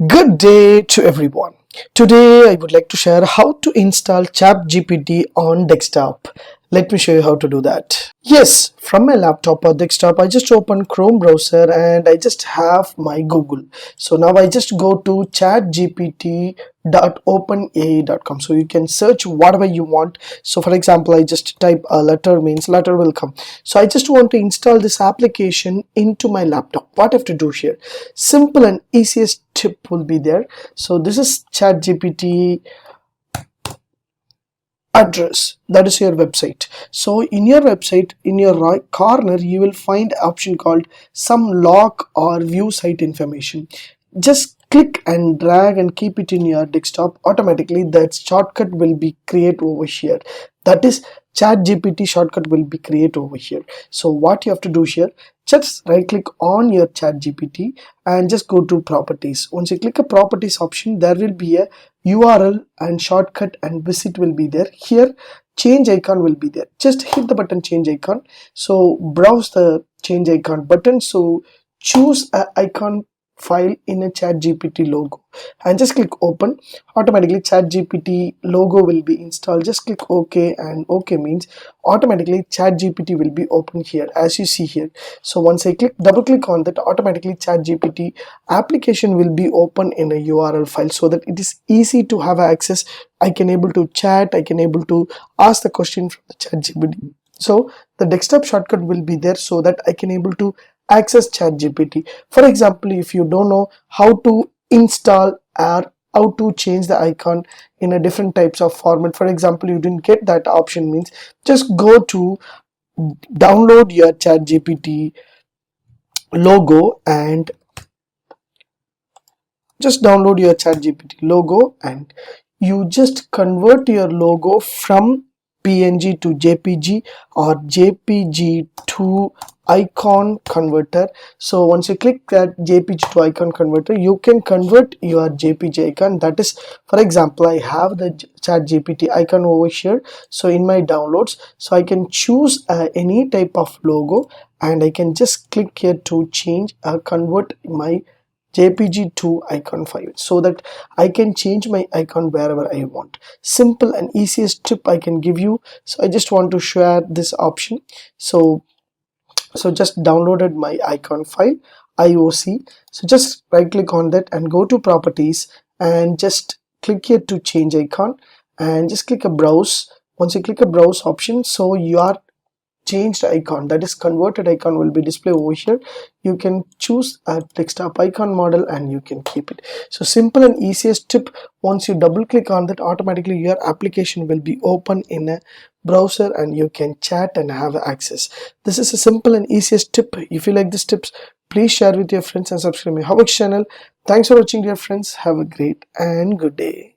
Good day to everyone. Today I would like to share how to install ChatGPT on desktop. Let me show you how to do that. Yes, from my laptop or desktop, I just open Chrome browser and I just have my Google. So now I just go to chatgpt.openai.com. So you can search whatever you want. So for example, I just type a letter means letter will come. So I just want to install this application into my laptop. What I have to do here? Simple and easiest tip will be there. So this is ChatGPT address, that is your website. So in your website, in your right corner, you will find option called some log or view site information. Just click and drag and keep it in your desktop. Automatically that shortcut will be create over here. That is ChatGPT shortcut will be create over here. So what you have to do here, just right click on your ChatGPT and just go to properties. Once you click a properties option, there will be a URL and shortcut and visit will be there. Here change icon will be there. Just hit the button change icon. So browse the change icon button. So choose a icon file in a ChatGPT logo and just click open. Automatically ChatGPT logo will be installed. Just click OK, and OK means automatically ChatGPT will be open here as you see here. So once I double click on that, automatically ChatGPT application will be open in a URL file so that it is easy to have access. I can able to chat, I can able to ask the question from the ChatGPT. So the desktop shortcut will be there so that I can able to access ChatGPT. For example, if you don't know how to install or how to change the icon in a different types of format, for example, you didn't get that option means just go to download your ChatGPT logo and just download your ChatGPT logo and you just convert your logo from PNG to JPG or JPG to icon converter. So once you click that JPG to icon converter, you can convert your JPG icon. That is, for example, I have the ChatGPT icon over here. So in my downloads, so I can choose any type of logo and I can just click here to change convert my JPG to icon file so that I can change my icon wherever I want. Simple and easiest tip I can give you. So I just want to share this option. So just downloaded my icon file IOC. So just right click on that and go to properties and just click here to change icon and just click a browse. Once you click a browse option, so your changed icon, that is converted icon, will be displayed over here. You can choose a desktop icon model and you can keep it. So simple and easiest tip. Once you double click on that, automatically your application will be open in a browser and you can chat and have access. This is a simple and easiest tip. If you like these tips, please share with your friends and subscribe my HowXT channel. Thanks for watching, dear friends. Have a great and good day.